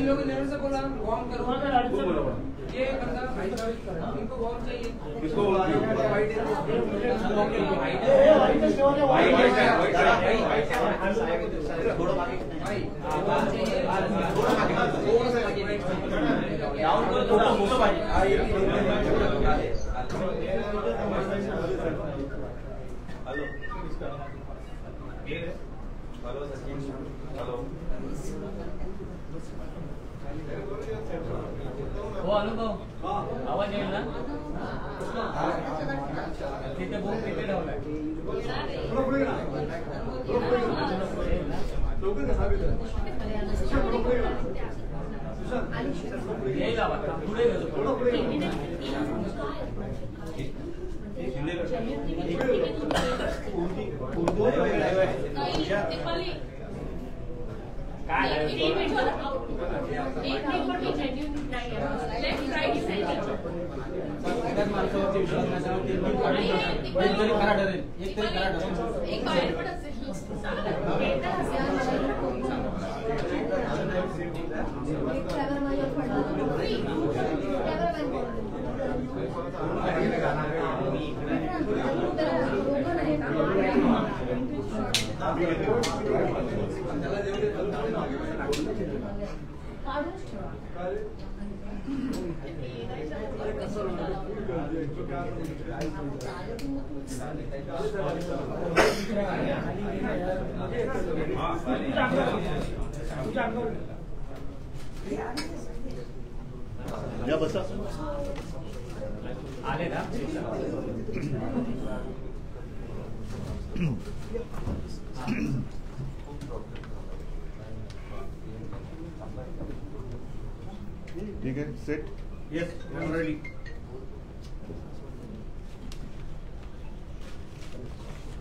लोग ने से बोला वार्म करो, ये बंदा इनको वार्म चाहिए, किसको बोला? हेलो सचिन, हेलो हो अनुभव आवाज येईल ना तिथे बोल तिथे ठेवलाय येईल आवाज पुढे या बसा आले ना ठीक है सेट यस रेडी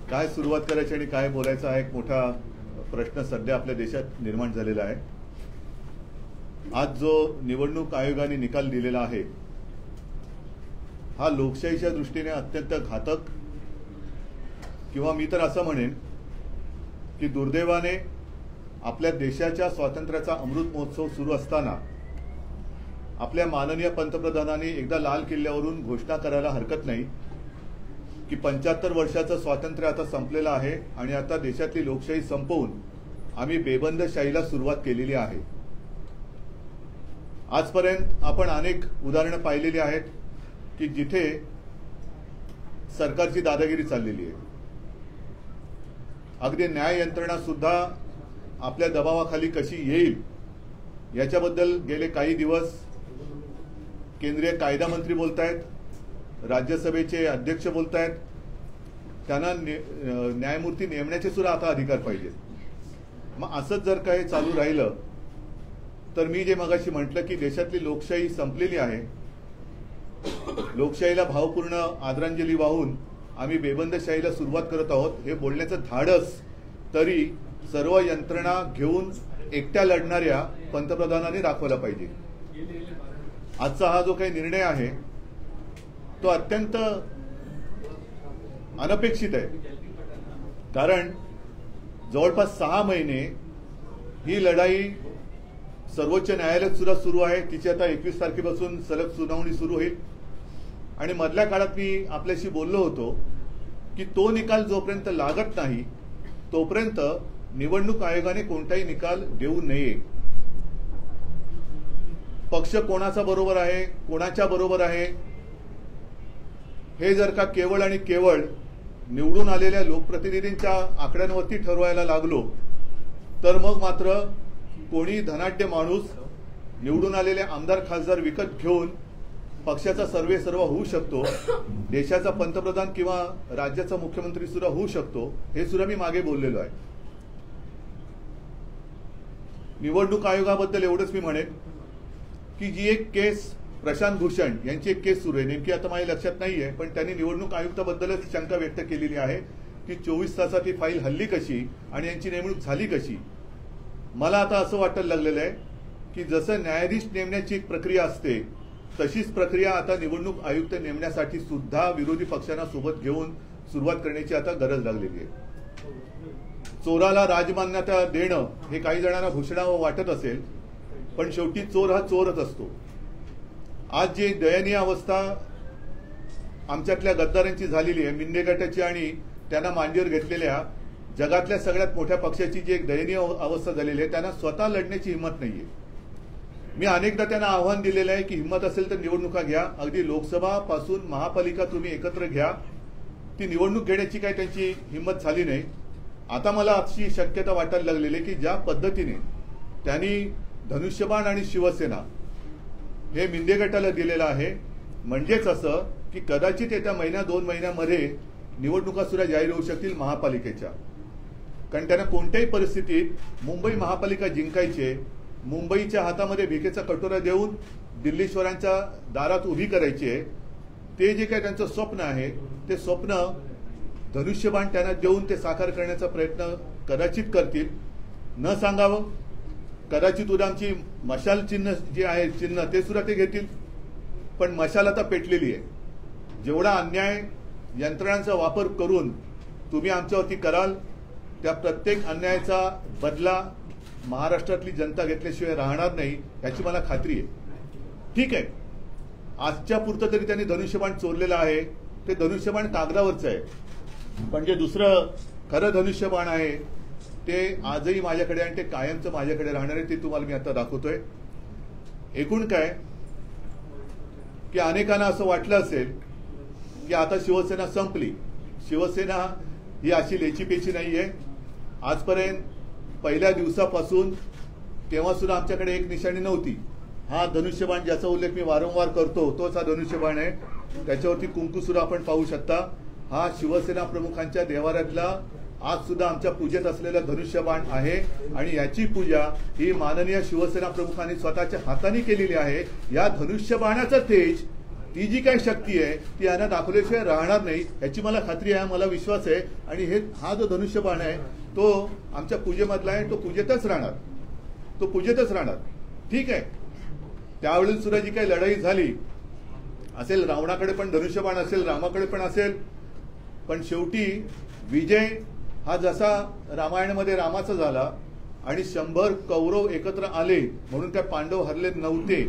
काय सुरुवात करायची आणि काय बोलायचं हा एक मोठा प्रश्न सध्या आपल्या देशात निर्माण झालेला आहे। आज जो निवडणूक आयोगाने निकाल दिलेला आहे हा लोकशाहीच्या दृष्टीने अत्यंत घातक किंवा मी तर असं म्हणेन की दुर्दैवाने आपल्या देशाच्या स्वातंत्र्याचा अमृत महोत्सव सुरू असताना आपल्या माननीय पंतप्रधानांनी एकदा लाल किल्ल्यावरून घोषणा करायला हरकत नाही की 75 वर्षाचं स्वातंत्र्य आता संपलेलं आहे आणि आता देशातली लोकशाही संपवून आम्ही बेबंदशाहीला सुरुवात केलेली आहे। आजपर्यंत आपण अनेक उदाहरणं पाहिलेली आहेत की जिथे सरकारची दादागिरी चाललेली आहे। अगदी न्याय यंत्रणा सुद्धा आपल्या दबावाखाली कशी येईल याच्याबद्दल गेले काही दिवस केंद्रीय कायदा मंत्री बोलतायत, राज्यसभेचे अध्यक्ष बोलतायत, त्यांना न्यायमूर्ती नेमण्याचे सुद्धा आता अधिकार पाहिजेत। मग असंच जर काही चालू राहिलं तर मी जे मगाशी म्हटलं की देशातली लोकशाही संपलेली आहे, लोकशाहीला भावपूर्ण आदरांजली वाहून आम्ही बेबंदशाहीला सुरुवात करत आहोत हे बोलण्याचं धाडस तरी सर्व यंत्रणा घेऊन एकट्या लढणाऱ्या पंतप्रधानांनी दाखवला पाहिजे। आजचा हा जो काही निर्णय आहे तो अत्यंत अनपेक्षित आहे, कारण जवळपास 6 महिने ही लढाई सर्वोच्च न्यायालयात सुद्धा सुरू आहे। तिची आता 21 तारखेपासून सलग सुनावणी सुरू होईल आणि मधल्या काळात मी आपल्याशी बोललो होतो की तो निकाल जोपर्यंत लागत नाही तोपर्यंत निवडणूक आयोगाने कोणताही निकाल देऊ नये। पक्ष कोणाचा बरोबर आहे, कोणाच्या बरोबर आहे हे जर का केवळ आणि केवळ निवडून आलेल्या लोकप्रतिनिधींच्या आकड्यांवरती ठरवायला लागलो तर मग मात्र कोणी धनाढ्य माणूस निवडून आलेले आमदार खासदार विकत घेऊन पक्षाचा सर्वेसर्वा होऊ शकतो, देशाचा पंतप्रधान किंवा राज्याचा मुख्यमंत्री सुद्धा होऊ शकतो हे सुद्धा मी मागे बोललेलो आहे। निवडणूक आयोगाबद्दल एवढंच मी म्हणेन की जी एक केस प्रशांत भूषण यांची एक केस सुरू आहे, नेमकी आता माझ्या लक्षात नाहीये, पण त्यांनी निवडणूक आयुक्ताबद्दलच शंका व्यक्त केलेली आहे की 24 तासात ही फाईल हल्ली कशी आणि यांची नेमणूक झाली कशी। मला आता असं वाटायला लागलेलं आहे की जसं न्यायाधीश नेमण्याची एक प्रक्रिया असते तशीच प्रक्रिया आता निवडणूक आयुक्त नेमण्यासाठी सुद्धा विरोधी पक्षांना सोबत घेऊन सुरुवात करण्याची आता गरज लागलेली आहे। चोराला राजमान्यता देणं हे काही जणांना घोषणावं वाटत असेल पण शेवटी चोर हा चोरच असतो. आज जी दयनीय अवस्था आमच्यातल्या गद्दारांची झालेली आहे, मिंदे गटाची आणि त्यांना मांडीवर घेतलेल्या जगातल्या सगळ्यात मोठ्या पक्षाची जी एक दयनीय अवस्था झालेली आहे, त्यांना स्वतः लढण्याची हिंमत नाहीये. मी अनेकदा त्यांना आव्हान दिलेलं आहे की हिंमत असेल तर निवडणुका घ्या. अगदी लोकसभा पासून महापालिका तुम्ही एकत्र घ्या. ती निवडणूक घेण्याची काही त्यांची हिंमत झाली नाही. आता मला अशी शक्यता वाटायला लागलेली आहे की ज्या पद्धतीने त्यांनी धनुष्यबाण आणि शिवसेना हे मिंदे गटाला दिलेलं आहे, म्हणजेच असं की कदाचित येत्या महिना 2 महिन्यामध्ये निवडणुका सुद्धा जाहीर होऊ शकतील महापालिकेच्या. कारण त्यांना कोणत्याही परिस्थितीत मुंबई महापालिका जिंकायचे, मुंबईच्या हातामध्ये भिकेचा कटोरा देऊन दिल्लीश्वरांच्या दारात उभी करायची आहे. ते जे काही त्यांचं स्वप्न आहे ते स्वप्न धनुष्यबाण त्यांना देऊन ते साकार करण्याचा प्रयत्न कदाचित करतील. न सांगावं, कदाचित उद्या आमची मशाल चिन्ह जे आहे चिन्ह ते सुद्धा ते घेतील. पण मशाल आता पेटलेली आहे. जेवढा अन्याय यंत्रणांचा वापर करून तुम्ही आमच्यावरती कराल त्या प्रत्येक अन्यायाचा बदला महाराष्ट्रातली जनता घेतल्याशिवाय राहणार नाही याची मला खात्री आहे. ठीक आहे, आजच्या पुरतं तरी त्यांनी धनुष्यबाण चोरलेलं आहे. ते धनुष्यबाण कागदावरचं आहे, पण जे दुसरं खरं धनुष्यबाण आहे ते आजही माझ्याकडे आणि ते कायमचं माझ्याकडे राहणार आहे. ते तुम्हाला मी आता दाखवतोय. एकूण काय की अनेकांना असं वाटलं असेल की आता शिवसेना संपली. शिवसेना ही अशी लेचीपेची नाहीये. आजपर्यंत पहिल्या दिवसापासून तेव्हा सुद्धा आमच्याकडे एक निशाणी नव्हती. हा धनुष्यबाण ज्याचा उल्लेख मी वारंवार करतो तोच हा धनुष्यबाण आहे. त्याच्यावरती कुंकू सुद्धा आपण पाहू शकता. हा शिवसेना प्रमुखांच्या देवाऱ्यातला आज सुद्धा आमच्या पूजेत असलेला धनुष्यबाण आहे आणि याची पूजा ही माननीय शिवसेना प्रमुखांनी स्वतःच्या हाताने केलेली आहे. या धनुष्यबाणाचं तेज, ती जी काही शक्ती आहे ती यांना दाखवल्याशिवाय राहणार नाही याची मला खात्री आहे, मला विश्वास आहे. आणि हा जो धनुष्यबाण आहे तो आमच्या पूजेमधला आहे. तो पूजेतच राहणार, तो पूजेतच राहणार. ठीक आहे, त्यावेळेस सुद्धा जी काही लढाई झाली असेल, रावणाकडे पण धनुष्यबाण असेल, रामाकडे पण असेल, पण शेवटी विजय हा जसा रामायणामध्ये रामाचा झाला आणि 100 कौरव एकत्र आले म्हणून त्या पांडव हरले नव्हते.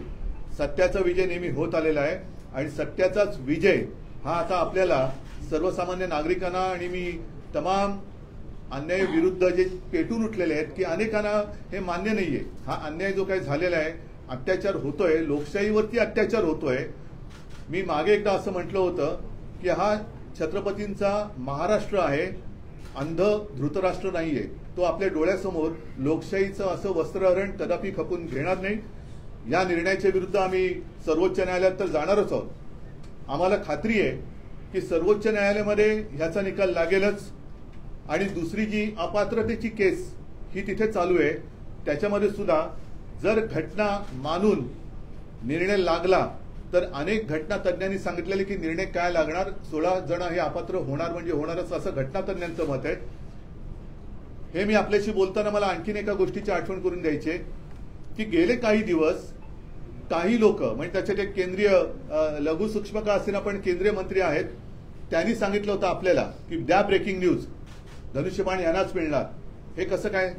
सत्याचा विजय नेहमी होत आलेला आहे आणि सत्याचाच विजय हा आता आपल्याला सर्वसामान्य नागरिकांना आणि मी तमाम अन्याय विरुद्ध जे पेटून उठलेले आहेत की अनेकांना हे मान्य नाहीये. हा अन्याय जो काही झालेला आहे, अत्याचार होतोय, लोकशाहीवरती अत्याचार होतोय. मी मागे एकदा असं म्हटलं होतं की हा छत्रपतींचा महाराष्ट्र आहे, अंध धृतराष्ट्र नाहीये. तो आपल्या डोळ्यासमोर लोकशाहीचं असं वस्त्रहरण कदापि खपून घेणार नाही. या निर्णयाच्या विरुद्ध आम्ही सर्वोच्च न्यायालयात तर जाणारच आहोत. आम्हाला खात्री आहे की सर्वोच्च न्यायालयामध्ये ह्याचा निकाल लागेलच. आणि दुसरी जी अपात्रतेची केस ही तिथे चालू आहे त्याच्यामध्ये सुद्धा जर घटना मानून निर्णय लागला तर अनेक घटना तज्ञांनी सांगितलेले की निर्णय काय लागणार, 16 जण हे अपात्र होणार म्हणजे होणारच असं घटना तज्ञांचं मत आहे. हे मी आपल्याशी बोलताना मला आणखीन एका गोष्टीची आठवण करून द्यायची की गेले काही दिवस काही लोक म्हणजे त्याच्यात एक केंद्रीय लघु सूक्ष्म का असेना पण केंद्रीय मंत्री आहेत, त्यांनी सांगितलं होतं आपल्याला की द्या ब्रेकिंग न्यूज, धनुष्यबाण यांनाच मिळणार. हे कसं काय?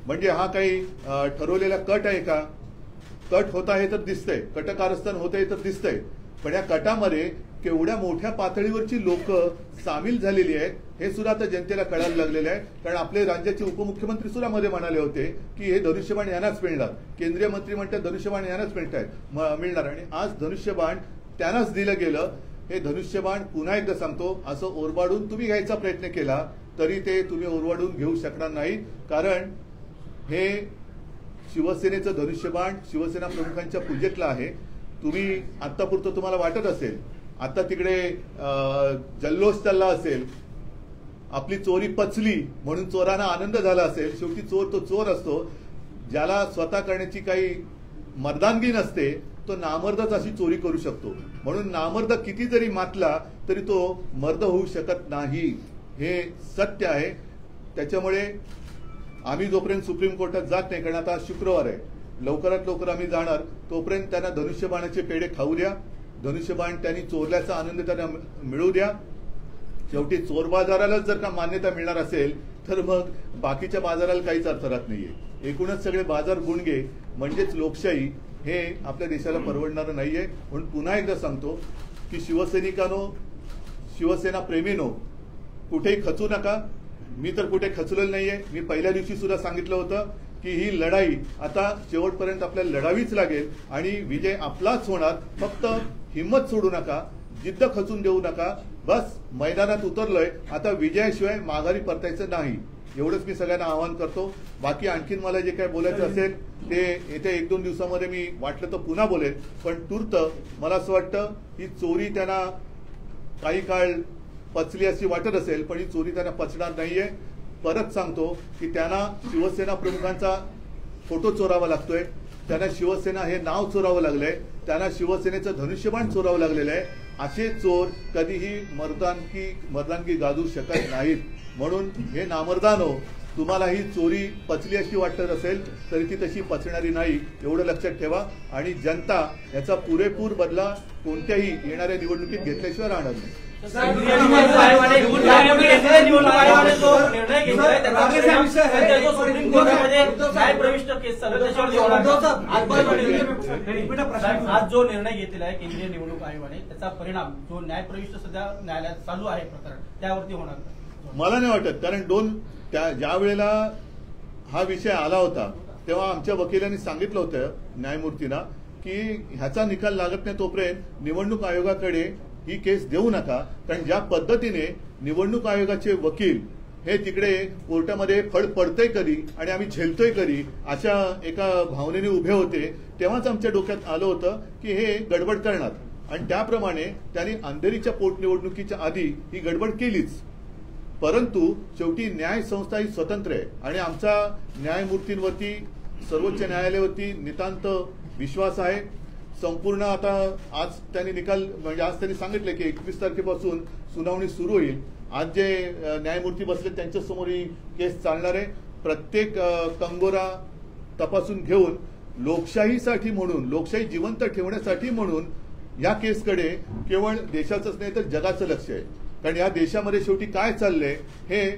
म्हणजे हा काही ठरवलेला कट आहे का? कट होत आहे तर दिसतंय, कटकारस्थान होत आहे तर दिसतंय, पण या कटामध्ये केवढ्या मोठ्या पातळीवरची लोक सामील झालेली आहेत हे सुद्धा आता जनतेला कळायला लागलेलं आहे. कारण आपले राज्याचे उपमुख्यमंत्री सुद्धा मध्ये म्हणाले होते की हे धनुष्यबाण यांनाच मिळणार. केंद्रीय मंत्री म्हणतात धनुष्यबाण यांनाच मिळणार आणि आज धनुष्यबाण त्यांनाच दिलं गेलं. हे धनुष्यबाण पुन्हा एकदा सांगतो, असं ओरबाडून तुम्ही घ्यायचा प्रयत्न केला तरी ते तुम्ही ओरबाडून घेऊ शकणार नाही. कारण हे शिवसेनेचं धनुष्यबाण शिवसेना प्रमुखांच्या पूजेतलं आहे. तुम्ही आत्तापुरतं तुम्हाला वाटत असेल, आता तिकडे जल्लोष चालला असेल, आपली चोरी पचली म्हणून चोरांना आनंद झाला असेल. शेवटी चोर तो चोर असतो. ज्याला स्वतः करण्याची काही मर्दानगी नसते तो नामर्दच अशी चोरी करू शकतो. म्हणून नामर्द किती जरी मातला तरी तो मर्द होऊ शकत नाही, हे सत्य आहे. त्याच्यामुळे आम्ही जोपर्यंत सुप्रीम कोर्टात जात नाही, कारण आता शुक्रवार आहे, लवकरात लवकर आम्ही जाणार, तोपर्यंत त्यांना धनुष्यबाणाचे पेढे खाऊ द्या. धनुष्यबाण त्यांनी चोरल्याचा आनंद त्यांना मिळू द्या. शेवटी चोर बाजारालाच जर का मान्यता मिळणार असेल तर मग बाकीच्या बाजाराला काहीच अर्थ राहत नाहीये. एकूणच सगळे बाजार गुणगे म्हणजेच लोकशाही हे आपल्या देशाला परवडणारं नाहीये. म्हणून पुन्हा एकदा सांगतो की शिवसैनिकांनो, शिवसेना प्रेमीनो, कुठेही खचू नका. मी तर कुठे खचलेलं नाहीये. मी पहिल्या दिवशी सुद्धा सांगितलं होतं की ही लढाई आता शेवटपर्यंत आपल्याला लढावीच लागेल आणि विजय आपलाच होणार. फक्त हिंमत सोडू नका, जिद्द खचून देऊ नका. बस मैदानात उतरलोय, आता विजयाशिवाय माघारी परतायचं नाही, एवढंच मी सगळ्यांना आवाहन करतो. बाकी आणखीन मला जे काय बोलायचं असेल ते येत्या 1-2 दिवसामध्ये मी वाटलं तर पुन्हा बोलेन. पण तूर्त मला असं वाटतं ही चोरी त्यांना काही काळ पचली अशी वाटत असेल, पण ही चोरी त्यांना पचणार नाहीये. परत सांगतो की त्यांना शिवसेना प्रमुखांचा फोटो चोरावा लागतोय, त्यांना शिवसेना हे नाव चोरावं लागलंय, त्यांना शिवसेनेचं धनुष्यबाण चोरावं लागलेलं आहे. असे चोर कधीही मर्दानगी गाजू शकत नाहीत. म्हणून हे नामर्दानो, तुम्हाला ही चोरी पचली अशी वाटत असेल तरी ती तशी पचणारी नाही, एवढं लक्षात ठेवा. आणि जनता याचा पुरेपूर बदला कोणत्याही येणाऱ्या निवडणुकीत घेतल्याशिवाय राहणार नाही. आज जो निर्णय घेतलेला आहे केंद्रीय निवडणूक आयोगाने, त्याचा परिणाम जो न्यायप्रविष्ट सध्या न्यायालयात चालू आहे प्रकरण, त्यावरती होणार मला नाही वाटत. कारण ज्या वेळेला हा विषय आला होता तेव्हा आमच्या वकिलांनी सांगितलं होतं न्यायमूर्तींना की ह्याचा निकाल लागत नाही तोपर्यंत निवडणूक आयोगाकडे ही केस देऊ नका. कारण ज्या पद्धतीने निवडणूक आयोगाचे वकील हे तिकडे कोर्टामध्ये फड पडतंय कधी आणि आम्ही झेलतोय कधी अशा एका भावनेने उभे होते, तेव्हाच आमच्या डोक्यात आलं होतं की हे गडबड करणार. आणि त्याप्रमाणे त्यांनी अंधेरीच्या पोटनिवडणुकीच्या आधी ही गडबड केलीच. परंतु शेवटी न्याय संस्था ही स्वतंत्र आहे आणि आमचा न्यायमूर्तींवरती, सर्वोच्च न्यायालयावरती नितांत विश्वास आहे. संपूर्ण आता आज त्यांनी निकाल म्हणजे आज त्यांनी सांगितले की 21 तारखेपासून सुनावणी सुरू होईल. आज जे न्यायमूर्ती बसले त्यांच्यासमोर ही केस चालणार आहे. प्रत्येक कंगोरा तपासून घेऊन लोकशाहीसाठी म्हणून, लोकशाही जिवंत ठेवण्यासाठी म्हणून या केसकडे केवळ देशाचंच नाही तर जगाचं लक्ष आहे. कारण या देशामध्ये शेवटी काय चाललंय हे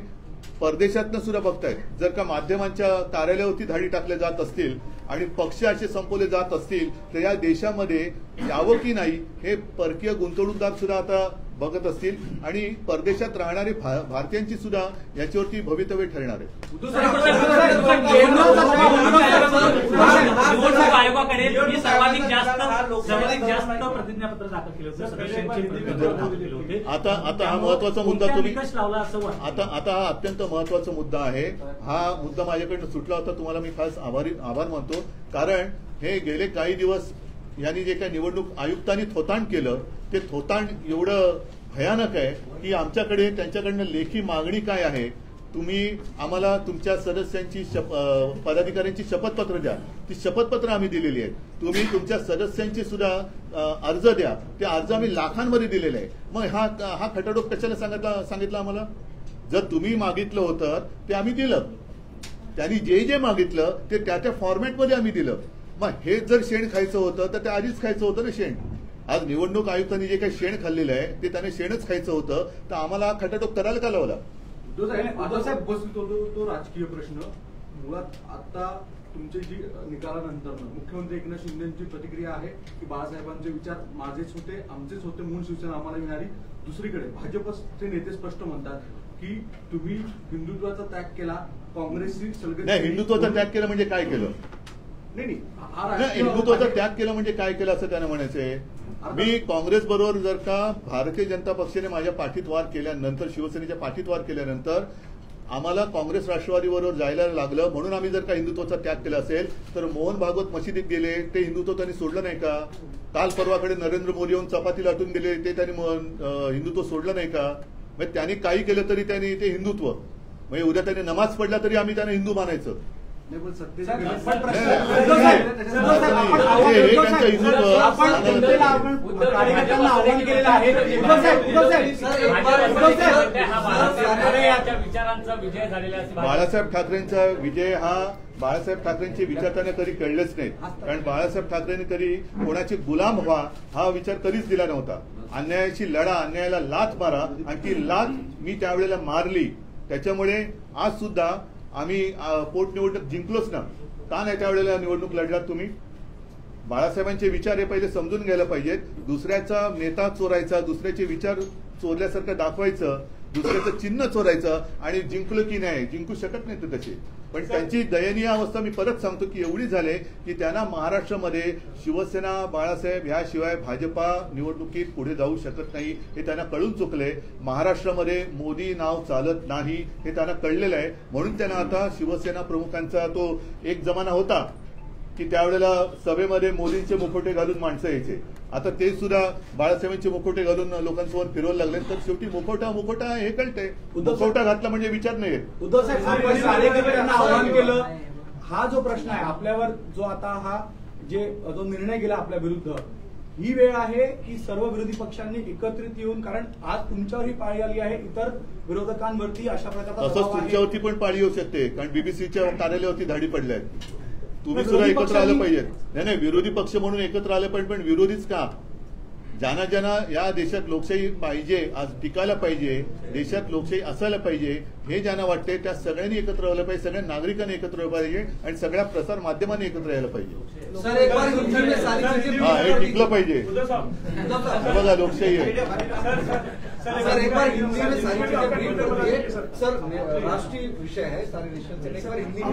परदेशातनं सुद्धा बघतायत. जर का माध्यमांच्या कार्यालयावरती धाडी टाकल्या जात असतील आणि पक्ष असे संपवले जात असतील तर या देशामध्ये यावं की नाही हे परकीय गुंतवणूकदार सुद्धा आता बघत असतील आणि परदेशात राहणारे भारतीयांची सुद्धा याच्यावरती भवितव्य ठरणार आहे. निवडणूक आयोगाकडे तुम्ही सर्वाधिक जास्त प्रतिज्ञापत्र दाखल केलं होतं. आता हा महत्वाचा मुद्दा तुम्ही आता हा अत्यंत महत्वाचा मुद्दा आहे. हा मुद्दा माझ्याकडनं सुटला होता, तुम्हाला मी खास आभार मानतो. कारण हे गेले काही दिवस यांनी जे काही निवडणूक आयुक्तांनी थोतांड केलं ते थोतांड एवढं भयानक आहे की आमच्याकडे त्यांच्याकडनं लेखी मागणी काय आहे, तुम्ही आम्हाला तुमच्या सदस्यांची पदाधिकाऱ्यांची शपथपत्र द्या. ती शपथपत्र आम्ही दिलेली आहेत. तुम्ही तुमच्या सदस्यांची सुद्धा अर्ज द्या. ते अर्ज आम्ही लाखांमध्ये दिलेले आहे. मग हा खटाटोप कशाला सांगितलं आम्हाला? जर तुम्ही मागितलं होतं ते आम्ही दिलं, त्यांनी जे मागितलं ते त्या फॉर्मॅटमध्ये आम्ही दिलं. मग हे जर शेण खायचं होतं तर ते आधीच खायचं होतं ना शेण. आज निवडणूक आयुक्तांनी जे काही शेण खाल्लेलं आहे ते त्याने शेणच खायचं होतं, तर आम्हाला खटाटोप करायला का लावला? तो राजकीय प्रश्न मुळात आता तुमच्या जी निकालानंतर मुख्यमंत्री एकनाथ शिंदेची प्रतिक्रिया आहे की बाळासाहेबांचे विचार माझेच होते, आमचेच होते, मूळ शिवसेना आम्हाला मिळाली. दुसरीकडे भाजपचे नेते स्पष्ट म्हणतात की तुम्ही हिंदुत्वाचा त्याग केला, काँग्रेसची सलगत. नाही, हिंदुत्वाचा त्याग केला म्हणजे काय केलं? नाही, हिंदुत्वाचा त्याग केला म्हणजे काय केलं असं त्यानं म्हणायचंय. मी काँग्रेस बरोबर जर का भारतीय जनता पक्षाने माझ्या पाठीत वार केल्यानंतर, शिवसेनेच्या पाठीत वार केल्यानंतर आम्हाला काँग्रेस राष्ट्रवादी बरोबर जायला लागलं म्हणून आम्ही जर का हिंदुत्वाचा त्याग केला असेल तर मोहन भागवत मशिदीत गेले ते हिंदुत्व त्यांनी सोडलं नाही का? काल परवाकडे नरेंद्र मोदी येऊन चपाती लाटून गेले ते त्यांनी हिंदुत्व सोडलं नाही का? म्हणजे त्यांनी काही केलं तरी त्यांनी ते हिंदुत्व, म्हणजे उद्या त्यांनी नमाज पडला तरी आम्ही त्यांना हिंदू मानायचं. बाळासाहेब ठाकरेंचा विजय हा बाळासाहेब ठाकरेंचे विचार त्यांना कधी कळलेच नाहीत. कारण बाळासाहेब ठाकरेंनी कधी कोणाचे गुलाम व्हा हा विचार कधीच दिला नव्हता. अन्यायाची लढा, अन्यायाला लाथ मारा, आणि ती लाथ मी त्यावेळेला मारली. त्याच्यामुळे आज सुद्धा आम्ही पोटनिवडणूक जिंकलोच ना, का नाही त्यावेळेला निवडणूक लढलात तुम्ही? बाळासाहेबांचे विचार हे पहिले समजून घ्यायला पाहिजेत. दुसऱ्याचा नेता चोरायचा, दुसऱ्याचे विचार चोरल्यासारखं दाखवायचं, दुसऱ्याचं चिन्ह चोरायचं आणि जिंकलो की नाही, जिंकू शकत नाही ते तसे. पण त्यांची दयनीय अवस्था मी परत सांगतो की एवढी झाली की त्यांना महाराष्ट्रामध्ये शिवसेना बाळासाहेब ह्याशिवाय भाजपा निवडणुकीत पुढे जाऊ शकत नाही हे त्यांना कळून चुकले. महाराष्ट्रामध्ये मोदी नाव चालत नाही हे त्यांना कळलेलं आहे. म्हणून त्यांना आता शिवसेना प्रमुखांचा तो एक जमाना होता की त्यावेळेला सभेमध्ये मोदींचे मुखोटे घालून माणसं यायचे. आता ते सुद्धा बाळासाहेबांचे मुखोटे घालून लोकांसमोर फिरवायला लागले. तर शेवटी मुखोटा हे कळते. मुखोटा घातला म्हणजे विचार नाही येत. उद्धव साहेब यांना आव्हान केलं. हा जो प्रश्न आहे आपल्यावर, जो आता हा जो निर्णय गेला आपल्या विरुद्ध, ही वेळ आहे की सर्व विरोधी पक्षांनी एकत्रित येऊन, कारण आज तुमच्यावरही पाळी आली आहे, इतर विरोधकांवरती अशा प्रकारचा तसंच तुमच्यावरती पण पाळी येऊ शकते, कारण बीबीसीच्या कार्यालयावरती धाडी पडल्या आहेत. तुम्ही सुद्धा एकत्र आलं पाहिजे. नाही, विरोधी पक्ष म्हणून एकत्र आले पाहिजे, पण विरोधीच का? ज्यांना ज्यांना या देशात लोकशाही पाहिजे, आज टिकायला पाहिजे, देशात लोकशाही असायला पाहिजे, हे ज्यांना वाटते त्या सगळ्यांनी एकत्र आलं पाहिजे, सगळ्या नागरिकांनी एकत्र आलं पाहिजे आणि सगळ्या प्रसार माध्यमांनी एकत्र यायला पाहिजे. सर एक बार हे टिकलं पाहिजे. बघा लोकशाही आहे. सर एक बार हिंदी में सारी चीजें ब्रीफ करिए. सर राष्ट्रीय विषय है सारे नेशन से, एक बार हिंदी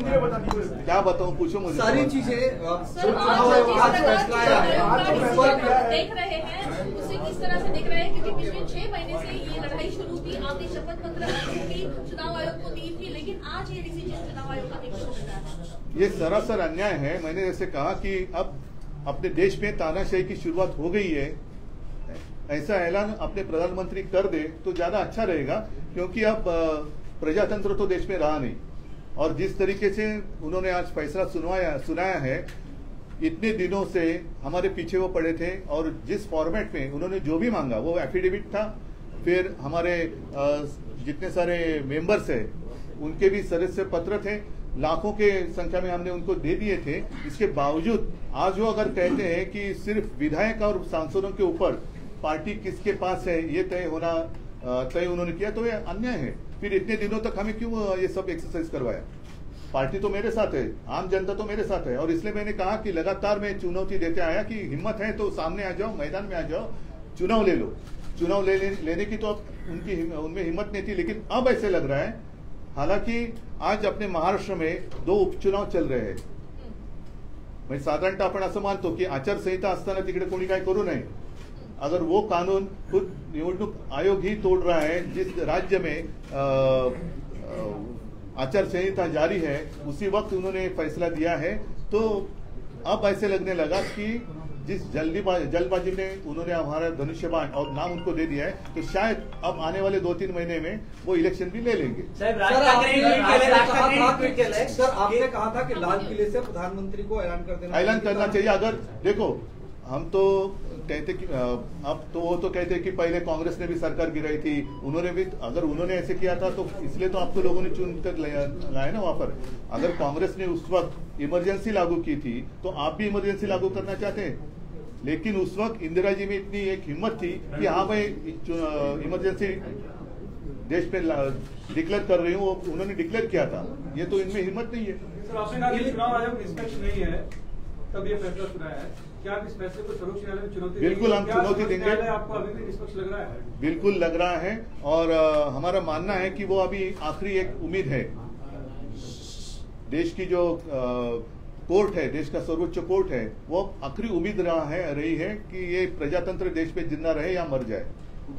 में बता दीजिए. क्या बताऊं, पूछो मुझे. सारी चीजें आज फैसला देख रहे हैं, उसे किस तरह से देख रहे हैं, क्योंकि पिछले 6 महीने से ये लड़ाई शुरू थी. आपने शपथ पत्र चुनाव आयोग को दी थी, लेकिन आज ये डिसीजन चुनाव आयोग का क्यों हो रहा है? ये सरासर अन्याय है. मैंने जैसे कहा कि अब अपने देश में तानाशाही की शुरुआत हो गई है. ऐसा ऐलान अपने प्रधानमंत्री कर दे तो ज्यादा अच्छा रहेगा, क्योंकि अब प्रजातंत्र तो देश में रहा नहीं. और जिस तरीके से उन्होंने आज फैसला सुनाया है, इतने दिनों से हमारे पीछे वो पड़े थे और जिस फॉर्मेट में उन्होंने जो भी मांगा, वो एफिडेविट था, फिर हमारे जितने सारे मेंबर्स हैं उनके भी सदस्य पत्र थे, लाखों के संख्या में हमने उनको दे दिए थे. इसके बावजूद आज वो अगर कहते हैं कि सिर्फ विधायक और सांसदों के ऊपर पार्टी किसके पास है ये तय उन्होंने किया, तो ये अन्याय है. फिर इतने दिनों तक हमें क्यों ये सब एक्सरसाइज करवाया? पार्टी तो मेरे साथ है, आम जनता तो मेरे साथ है, और इसलिए मैंने कहा कि लगातार मैं चुनौती देते आया कि हिम्मत है तो सामने आ जाओ, मैदान में आ जाओ, चुनाव ले लो. चुनाव लेने की तो अब उनमें हिम्मत नहीं थी. लेकिन अब ऐसे लग रहा है, हालांकि आज अपने महाराष्ट्र में 2 उपचुनाव चल रहे हैं. म्हणजे साधारणतः आपण असं मानतो की आचारसंहिता असताना तिकडे कोणी काय करू नये. अगर वो कानून खुद निवडणूक आयोग ही तोड़ रहा है, जिस राज्य में आचार संहिता जारी है, उसी वक्त उन्होंने फैसला दिया है, तो अब ऐसे लगने लगा कि जिस जल्दबाजी में उन्होंने हमारा धनुष्यबाण और नाम उनको दे दिया है, तो शायद अब आने वाले 2-3 महीने में वो इलेक्शन भी ले लेंगे. सर आपने कहा था कि लाल किले से प्रधानमंत्री को ऐलान करना चाहिए. अगर देखो, हम तो कहते कि अब तो वो तो कहते कि पहले कांग्रेस ने भी सरकार गिराई थी, उन्होंने भी, अगर उन्होंने ऐसे किया था तो इसलिए तो आपको लोगों ने चुन कर लाया ना वहां पर. अगर कांग्रेस ने उस वक्त इमरजेंसी लागू की थी तो आप भी इमरजेंसी लागू करना चाहते हैं. लेकिन उस वक्त इंदिरा जी में इतनी एक हिम्मत थी कि हाँ भाई इमरजेंसी देश पे डिक्लेयर कर रही हूँ, उन्होंने डिक्लेयर किया था. ये तो इनमें हिम्मत नहीं है. सर आपने कहा कि चुनाव आयोग निष्पक्ष नहीं है, तब ये फैसला सुनाया है. क्या आप इस फैसले को सर्वोच्च न्यायालय में चुनौती देंगे? बिल्कुल हम चुनौती देंगे. आपको अभी भी निष्पक्ष लग रहा है? बिल्कुल लग रहा है, और हमारा मानना है कि वो अभी आखिरी एक उम्मीद है. देश की जो कोर्ट है, देश का सर्वोच्च कोर्ट है, वो आखिरी उम्मीद रही है कि ये प्रजातंत्र देश पे जिंदा रहे या मर जाए.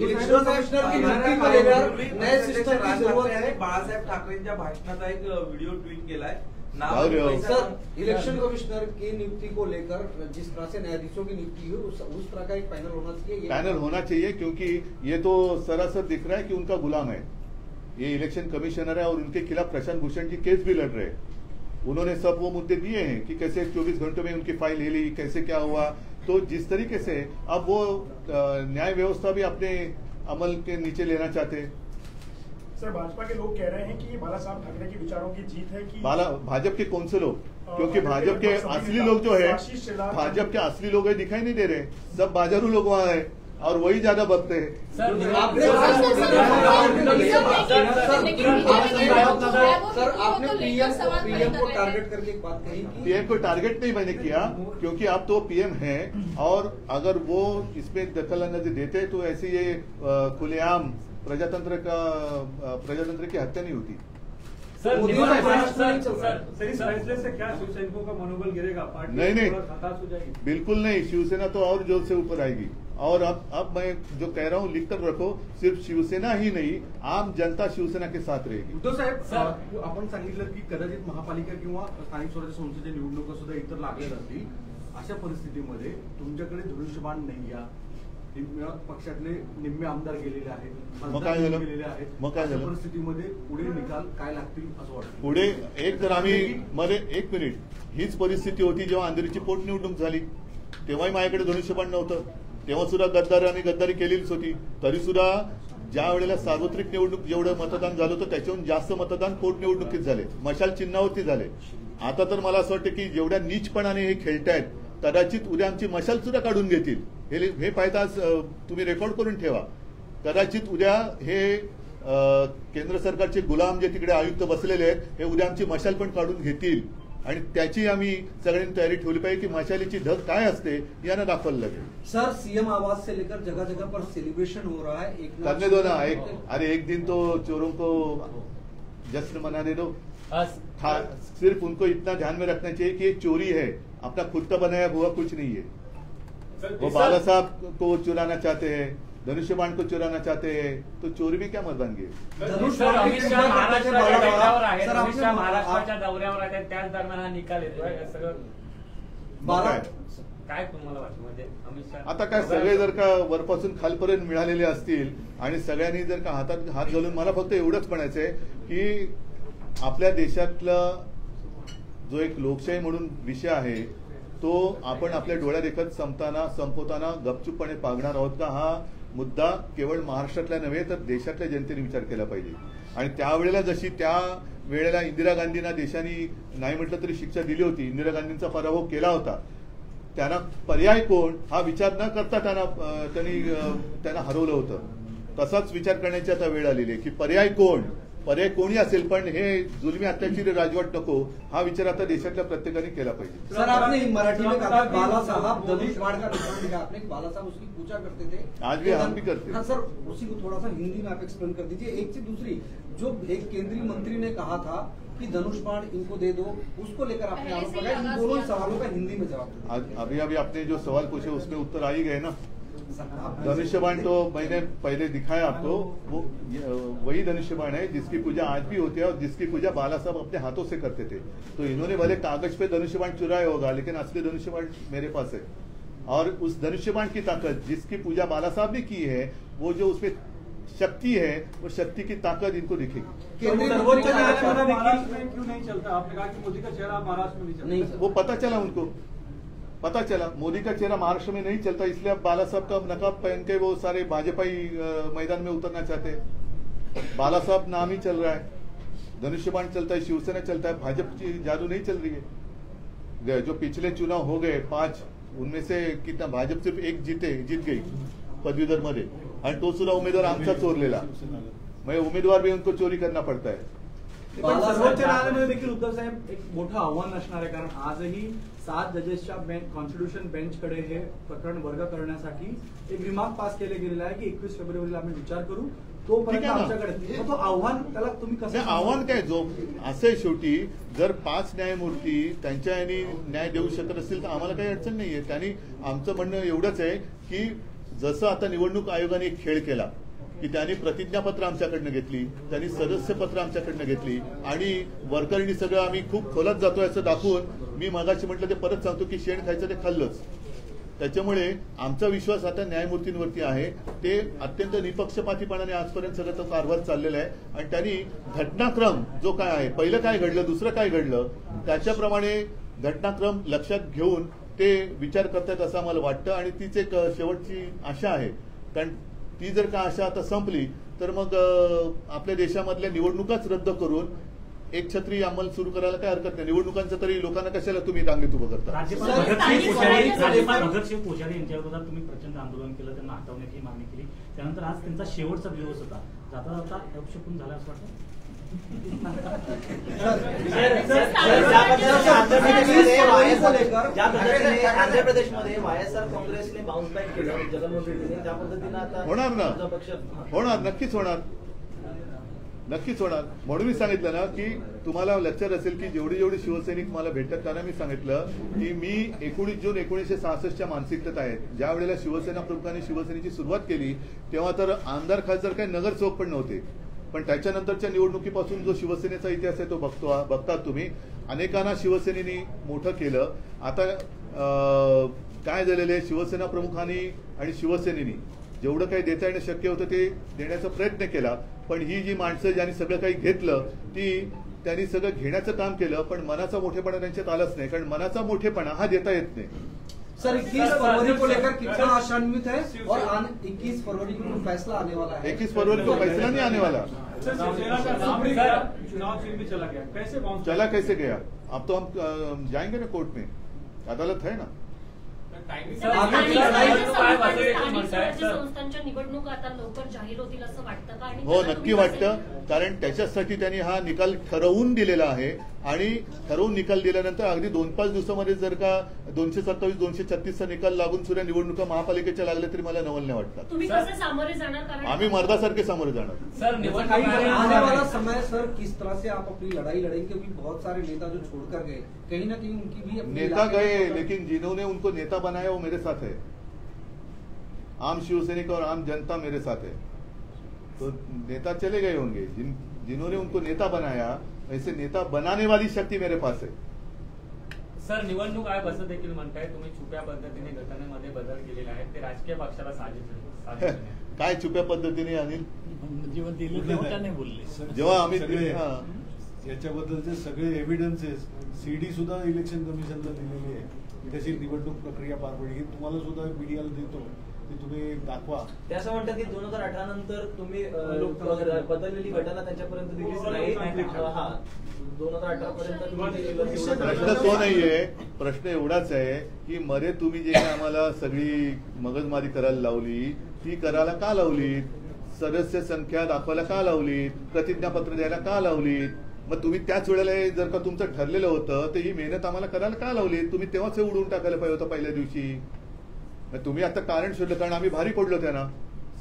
इलेक्शन कमिश्नर की नियुक्ती को लेकर नए सिस्टम की जरूरत है. बाळासाहेब ठाकरेंच्या भाषणाचा एक व्हिडिओ ट्वीट केलाय. सर इलेक्शन कमिश्नर की नियुक्ति को लेकर जिस तरह से न्यायाधीशों की नियुक्ति हुई, उस तरह का एक पैनल होना चाहिए. पैनल होना चाहिए, क्योंकि ये तो सरासर दिख रहा है कि उनका गुलाम है. ये इलेक्शन कमिश्नर है और उनके खिलाफ प्रशांत भूषण की केस भी लड़ रहे हैं. उन्होंने सब वो मुद्दे दिए हैं कि कैसे 24 घंटों में उनकी फाइल ले ली, कैसे क्या हुआ. तो जिस तरीके से अब वो न्याय व्यवस्था भी अपने अमल के नीचे लेना चाहते हैं. सर भाजपा के लोग कह रहे हैं कि बाला साहब ठाकरे के विचारों की जीत है कि भाजपा के कौन से लोग? क्योंकि भाजपा के असली लोग जो है, भाजपा के असली लोग दिखाई नहीं दे रहे, सब बाजारू लोग वहां है. और वही ज्यादा बकते हैं। सर आपने पीएम को टारगेट करके एक बात कही कि पीएम को टारगेट नहीं मैंने किया, क्योंकि आप तो पीएम हैं और अगर वो इसमें दखल अंदाजी देते तो ऐसे ये खुलेआम प्रजातंत्र की हत्या नहीं होती। सर इस फैसले से क्या शिवसैनिकों का मनोबल गिरेगा? पार्टी नहीं हताश हो जाएगी? बिल्कुल नहीं, शिवसेना तो और जोर से ऊपर आएगी। और अब मैं जो कह रहा हूँ लिख कर रखो, सिर्फ शिवसेना ही नहीं, आम जनता शिवसेना के साथ रहेगी। उद्धव साहेब, आपण सांगितलं की कदाचित महापालिका किंवा स्थानिक स्वराज्य संस्थेच्या निवडणुका सुद्धा इतर लागल्या जातील, अशा परिस्थितीमध्ये तुमच्याकडे धनुष्यबाण नाही या पक्षातले निम्मे आमदार गेलेले आहेत, मग काय झालं? गेलेले आहेत, मग काय झालं? परिस्थितीमध्ये पुढे निकाल काय लागतील असं वाटतं? पुढे एक तर आम्ही मध्ये एक मिनिट, हीच परिस्थिती होती जेव्हा अंधेरीची पोटनिवडणूक झाली, तेव्हाही माझ्याकडे धनुष्यबाण नव्हतं, तेव्हा सुद्धा गद्दारांनी गद्दारी केलेलीच होती, तरी सुद्धा ज्या वेळेला सार्वत्रिक निवडणूक जेवढं मतदान झालं होतं त्याच्याहून जास्त मतदान पोटनिवडणुकीत झाले, मशाल चिन्हावरती झाले। आता तर मला असं वाटतं की जेवढ्या नीचपणाने हे खेळतायत कदाचित उद्या आमची मशाल सुद्धा काढून घेतील। हे पाहता तुम्ही रेकॉर्ड करून ठेवा, कदाचित उद्या हे केंद्र सरकारचे गुलाम जे तिकडे आयुक्त बसलेले आहेत हे उद्या आमची मशाल पण काढून घेतील, आणि त्याची आम्ही सगळ्यांनी तयारी ठेवली पाहिजे की मशालीची धग काय असते यानं दाखवायला लागेल। सर सीएम आवास से लेकर जगह जगह पर सेलिब्रेशन हो रहा है, करने दो ना, अरे एक दिन तो चोरों को जश्न मनाने दो। सिर्फ उनको इतना ध्यान में रखना चाहिए कि ये चोरी है, अपना खुद का बनाया हुआ कुछ नहीं है। वो बाला साहब को चुराना चाहते हैं, धनुष्यबाण को चुराना चाहते हैं, तो चोरी में क्या मर्दानगी है? अमित शहा महाराष्ट्राच्या दौऱ्यावर आहेत, अमित शहा महाराष्ट्राच्या दौऱ्यावर आहेत, त्याच दरम्यान हा निकाल येतोय, सगळं काय तुम्हाला वाटतं? म्हणजे अमित शहा आता काय सगळे जर का वरपासून खालपर्यंत मिळालेले असतील आणि सगळ्यांनी जर का हातात हात घालून, मला फक्त एवढंच म्हणायचं आहे की आपल्या देशातला जो एक लोकशाही म्हणून विषय आहे तो आपण आपल्या डोळ्यादेखत संपवताना गपचूपपणे पागणार आहोत का, हा मुद्दा केवळ महाराष्ट्रातल्या नव्हे तर देशातल्या जनतेने विचार केला पाहिजे। आणि त्यावेळेला जशी त्या वेळेला इंदिरा गांधींना देशाने नाही म्हटलं तरी शिक्षा दिली होती, इंदिरा गांधींचा पराभव केला होता, त्यांना पर्याय कोण हा विचार न करता त्यांना हरवलं होतं। तसाच विचार करण्याची आता वेळ आलेली आहे की पर्याय कोणी असेल पण हे जुलमी अत्याचारी राजवट नको, हा विचार आता देशातल्या प्रत्येकाने केला पाहिजे। सर आपने मराठी में कहा बाला साहब धनुष्यबाण का निशान दिखा, आपने बाला साहब उसकी पूजा करते थे, आज भी हम भी करते हैं। हाँ सर, उसी को थोड़ा सा हिंदी में आप एक्सप्लेन कर दीजिए। एक से दूसरी, जो एक केंद्रीय मंत्री ने कहा था कि धनुष्यबाण इनको दे दो, उसको लेकर आपने आरोप लगाया, इन दोनों सवालों का हिंदी में जवाब। अभी आपने जो सवाल पूछे उसमें उत्तर आ ही गए ना। धनुष्यबाण तो मैंने पहले दिखाया आपको, वो वही धनुष्यबाण है जिसकी पूजा आज भी होती है और जिसकी पूजा बाला साहब अपने हाथों से करते थे। तो इन्होंने भले कागज पे धनुष्यबाण चुराया होगा लेकिन असली धनुष्यबाण मेरे पास है, और उस धनुष्यबाण की ताकत जिसकी पूजा बाला साहब ने की है, वो जो उसमें शक्ति है, वो शक्ति की ताकत इनको दिखेगी। सर्वोच्च न्यायालय में महाराष्ट्र में क्यों नहीं चलता? आपने कहा कि मोदी का चेहरा महाराष्ट्र में नहीं चलता, वो पता चला उनको, पता चला मोदी का चेहरा महाराष्ट्र में नहीं चलता, इसलिए अब बाला साहब का नकाब पहन के वो सारे भाजपाई मैदान में उतरना चाहते हैं। बाला साहब नाम ही चल रहा है, धनुष्यबाण चलता है, शिवसेना चलता है, भाजपा की जादू नहीं चल रही है। जो पिछले चुनाव हो गए 5, उनमें से कितना भाजप सिर्फ एक जीत गई पदवीधर मध्ये, आणि तो सुद्धा उमेदवार आमचा चोरलेला, मग उमेदवार भी उनको चोरी करना पड़ता है। सर्वोच्च न्यायालयामध्ये देखील उद्धव साहेब एक मोठं आव्हान असणार आहे, कारण आजही 7 जजेसच्या कॉन्स्टिट्यूशन बेंचकडे हे प्रकरण वर्ग करण्यासाठी एक रिमार्क पास केले गेलेला आहे की 21 फेब्रुवारीला आम्ही विचार करू, तोपर्यंत आमच्याकडे तो आव्हान, त्याला तुम्ही कसं आव्हान काय, जो असे शेवटी जर 5 न्यायमूर्ती त्यांच्या यांनी न्याय देऊ शकत असतील तर आम्हाला काही अडचण नाहीये। त्यांनी आमचं म्हणणं एवढंच आहे की जसं आता निवडणूक आयोगाने एक खेळ केला की त्यांनी प्रतिज्ञापत्र आमच्याकडनं घेतली, त्यांनी सदस्यपत्र आमच्याकडनं घेतली आणि वरकरणी सगळं आम्ही खूप खोलात जातोय असं दाखवून मी मगाशी म्हटलं ते परत सांगतो की शेण खायचं ते खाल्लंच। त्याच्यामुळे आमचा विश्वास आता न्यायमूर्तींवरती आहे, ते अत्यंत निपक्षपातीपणाने आजपर्यंत सगळं तो कारभार चाललेला आहे आणि त्यांनी घटनाक्रम जो काय आहे, पहिलं काय घडलं दुसरं काय घडलं त्याच्याप्रमाणे घटनाक्रम लक्षात घेऊन ते विचार करतात असं आम्हाला वाटतं आणि तीच एक शेवटची आशा आहे। कारण ती जर का आशा आता संपली तर मग आपल्या देशामधल्या निवडणुकाच रद्द करून एक छत्री अंमल सुरू करायला काय हरकत नाही. निवडणुकांचं तरी लोकांना कशाला तुम्ही रांगेत उभं करता? राज्यपाल भगतसिंग कोश्यारी यांच्या विरोधात तुम्ही प्रचंड आंदोलन केलं, त्यांना हटवण्याची मागणी केली. त्यानंतर आज त्यांचा शेवटचा दिवस होता. जाता जाता अपशकून झाला असं वाटतं? आंध्र प्रदेशमध्ये वायएसआर काँग्रेसने बाउन्स बॅक केलं जगनमोहन रेड्डीने, त्या पद्धतीनं आता होणार ना, होणार, नक्कीच होणार, नक्कीच होणार. म्हणून मी सांगितलं ना की तुम्हाला लक्षात असेल की जेवढे शिवसैनिक मला भेटतात त्यांना मी सांगितलं की मी 19 जून 1966च्या मानसिकतेत आहेत. ज्या वेळेला शिवसेना प्रमुखांनी शिवसेनेची सुरुवात केली तेव्हा तर आमदार खासदार काही नगरसेवक पण नव्हते. पण त्याच्यानंतरच्या निवडणुकीपासून जो शिवसेनेचा इतिहास आहे तो बघतात तुम्ही. अनेकांना शिवसेनेने मोठं केलं. आता काय झालेलं आहे, शिवसेना प्रमुखांनी आणि शिवसेनेनी जेवढं काही देता येणं शक्य होतं ते देण्याचा प्रयत्न केला. पण ही जी माणसं ज्यांनी सगळं काही घेतलं त्यांनी सगळं घेण्याचं काम केलं, पण मनाचा मोठेपणा त्यांच्यात आलाच नाही. कारण मनाचा मोठेपणा हा देता येत नाही. सर 21 फरवरी को लेकर कितना आशान्वित है और 21 फरवरी को फैसला आने वाला है? 21 फरवरी को फैसला नहीं आने वाला. चुनाव चिन्ह भी चला गया, कैसे चला कैसे गया? अब तो हम जाएंगे ना कोर्ट में, अदालत है ना. संस्थांच्या निवडणुका आता लवकर जाहीर होतील असं वाटतं का? हो, नक्की वाटतं. कारण त्याच्यासाठी त्यांनी हा निकाल ठरवून दिलेला आहे आणि ठरवून निकाल दिल्यानंतर अगदी 2-5 दिवसामध्ये जर का 227-236चा निकाल लागून सुद्धा निवडणुका महापालिकेच्या लागल्या तरी मला नवल नाही वाटतं. तुम्ही कसे सामोरे जाणार? आम्ही मर्दासारखे सामोरे जाणार. सर आने वाला समय सर किस तरह से आप अपनी लड़ाई लड़ेंगे? क्योंकि बहुत सारे नेता जो छोड़कर गए कहीं ना कहीं उनकी भी नेता गए, लेकिन जिन्होंने उनको नेता बनाया वो मेरे साथ है. आम शिवसैनिक और आम जनता मेरे साथ है. तो नेता चले गए होंगे, जिन्होंने उनको नेता बनाया ऐसे नेता बनाने वाली शक्ती मेरे पास है. सर निवडणूक आयोग असं देखील म्हणताय तुम्ही छुप्या पद्धतीने घटनेमध्ये बदल केलेले आहेत, ते राजकीय पक्षाला साजिश काय छुप्या पद्धतीने अनिल? बोलले जेव्हा आम्ही याच्याबद्दलचे सगळे एव्हिडन्सेस सीडी सुद्धा इलेक्शन कमिशनला दिलेली आहे. कशी निवडणूक प्रक्रिया पार पडली तुम्हाला सुद्धा मीडियाला देतो, ते तुम्ही दाखवा. ते असं म्हणतात की 2018 नंतर तुम्ही बदललेली घटना त्यांच्यापर्यंत दिलीच नाही. 2018 पर्यंत प्रश्न तो नाहीये. प्रश्न एवढाच आहे की मरे तुम्ही जे काय आम्हाला सगळी मगजमारी करायला लावली ती करायला का लावली? सदस्य संख्या दाखवायला का लावली? प्रतिज्ञापत्र द्यायला का लावली? मग तुम्ही त्याच वेळेला जर का तुमचं ठरलेलं होतं तर ही मेहनत आम्हाला करायला का लावली? तुम्ही तेव्हाच उडवून टाकायला पाहिजे होतं पहिल्या दिवशी. तुम्ही आता कारण शोधलं, कारण आम्ही भारी पडलो त्यांना.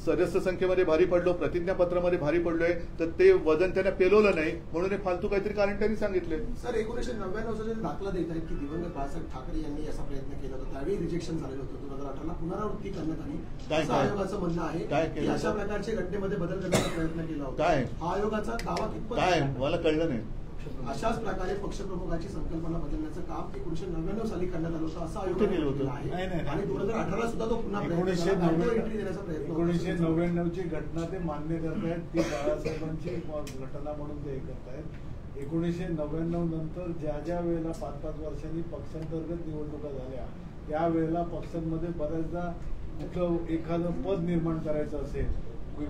सदस्य संख्येमध्ये भारी पडलो, प्रतिज्ञापत्रामध्ये भारी पडलोय, तर ते वजन त्यांना पेलवलं नाही म्हणून हे फालतू काहीतरी कारण त्यांनी सांगितले. सर 1999 जे दाखला देत आहेत की दिवंगत बाळासाहेब ठाकरे यांनी असा प्रयत्न केला होता, त्यावेळी रिजेक्शन झालेलं होतं. 2018ला पुनरावृत्ती करण्यात आली असं आयोगाचं म्हणणं आहे की अशा प्रकारचे घटनेमध्ये बदल करण्याचा प्रयत्न केला होता. काय हा आयोगाचा दावा कितपत काय मला कळलं नाही. अशाच प्रकारे पक्षप्रमुखाची संकल्पना बदलण्याचं काम 1999 साली करण्यात आलं होतं असं आयोग केलं होतं. आणि 2018ला सुद्धा तो पुन्हा 1999ची घटना ते मान्य करतायत, ती बाळासाहेबांची घटना म्हणून ते हे करतायत. 1999 नंतर ज्या ज्या वेळेला 5-5 वर्षांनी पक्षांतर्गत निवडणुका झाल्या त्यावेळेला पक्षांमध्ये बऱ्याचदा कुठलं एखादं पद निर्माण करायचं असेल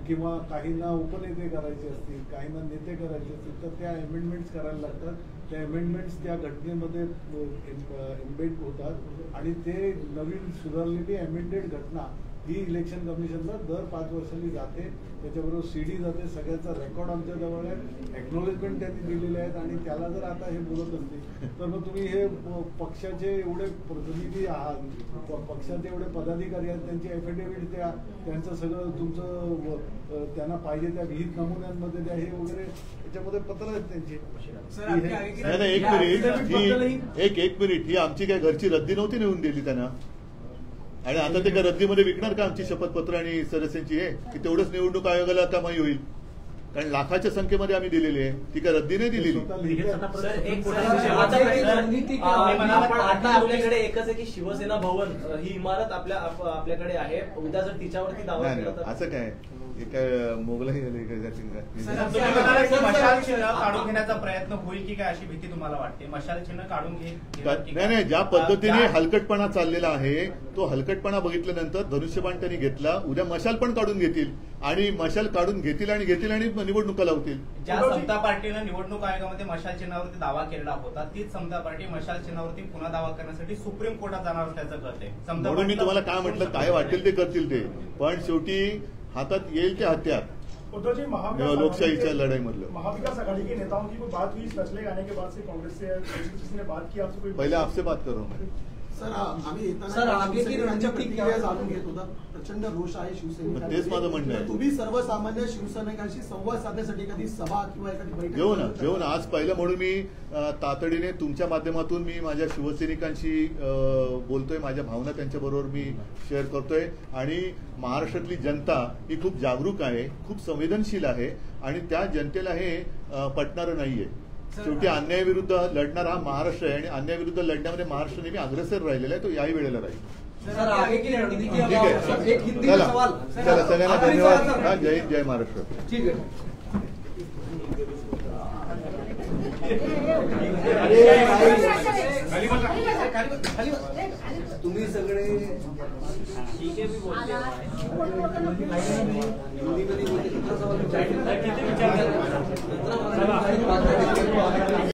किंवा काहींना उपनेते करायचे असतील, काहींना नेते करायचे असतील तर त्या अमेंडमेंट्स करायला लागतात. त्या अमेंडमेंट्स त्या घटनेमध्ये एम्बेड होतात आणि ते नवीन सुधारलेली अमेंडेड घटना ही इलेक्शन कमिशनला दर 5 वर्षांनी जाते. त्याच्याबरोबर सीडी जाते, सगळ्याचा रेकॉर्ड आमच्या जवळ आहे, एक्नॉलेजमेंट त्यांनी दिलेले आहेत. आणि त्याला जर आता हे बोलत असतील तर मग तुम्ही हे पक्षाचे एवढे प्रतिनिधी आहात, पक्षाचे एवढे पदाधिकारी आहेत, त्यांची एफिडेव्हिट द्या, त्यांचं सगळं तुमचं त्यांना पाहिजे त्या विहित नमुन्यांमध्ये द्या, हे वगैरे याच्यामध्ये पत्र आहेत त्यांची. एक मिनिट ही आमची काय घरची रद्दी नव्हती नेऊन दिली त्यांना, आणि आता ते का रद्दीमध्ये विकणार का आमची शपथपत्र आणि सदस्यांची आहे की तेवढंच निवडणूक आयोगाला कमाई होईल? कारण लाखाच्या संख्येमध्ये आम्ही दिलेली आहे, ती काय रद्दी नाही दिलेली. आता आपल्याकडे एकच आहे की शिवसेना भवन ही इमारत आपल्याकडे आहे. उद्या जर तिच्यावरती दावा केला तर असं काय काय मोगलाही मशाल चिन्ह काढून घेण्याचा प्रयत्न होईल की काय अशी भीती तुम्हाला वाटते? मशाल चिन्ह काढून नाही, ज्या पद्धतीने हलकटपणा चाललेला आहे तो हलकटपणा बघितल्यानंतर धनुष्यबाण त्यांनी घेतला, उद्या मशाल पण काढून घेतील. आणि मशाल काढून घेतील आणि निवडणुका लावतील. ज्या समता पार्टीनं निवडणूक आयोगामध्ये मशाल चिन्हावरती दावा केलेला होता तीच समता पार्टी मशाल चिन्हावरती पुन्हा दावा करण्यासाठी सुप्रीम कोर्टात जाणार असल्याचं कळतंय. म्हणून मी तुम्हाला काय म्हटलं, काय वाटेल ते करतील ते, पण शेवटी हातात येईल ते हत्यार लोकशाहीच्या लढाई मधलं. महाविकास आघाड़ी के नेताओं की कोई बात हुई फैसले आने के बाद से कांग्रेस से किसी ने बात की आपसे? कोई पहले आपसे बात करो मैं. सर आम्ही येताना सर, आगे की रणनीती प्रतिक्रिया जाणून घेत होता. प्रचंड रोष आहे शिवसैनिकांमध्ये. तेच माझं म्हणणं आहे. तुम्ही सर्वसामान्य शिवसैनिकांशी संवाद साधण्यासाठी कधी सभा किंवा एखादी बैठक घेऊ ना. आज पहिलं म्हणून मी तातडीने तुमच्या माध्यमातून मी माझ्या शिवसैनिकांशी बोलतोय, माझ्या भावना त्यांच्याबरोबर मी शेअर करतोय. आणि महाराष्ट्रातली जनता ही खूप जागरूक आहे, खूप संवेदनशील आहे आणि त्या जनतेला हे पटणारं नाहीये. शेवटी अन्यायाविरुद्ध लढणारा हा महाराष्ट्र आहे आणि अन्यायाविरुद्ध लढण्यामध्ये महाराष्ट्र नेहमी अग्रेसर राहिलेला आहे, तो याही वेळेला राहील. सर आगे की रणनीति ठीक आहे, एक हिंदी में सवाल. चला सगळ्यांना धन्यवाद. हा, जय हिंद, जय महाराष्ट्र. ठीक आहे. तुम्ही सगळे ठीक आहे, मी बोलते. हिंदीमध्ये बोलते. कितना सवाल किती विचार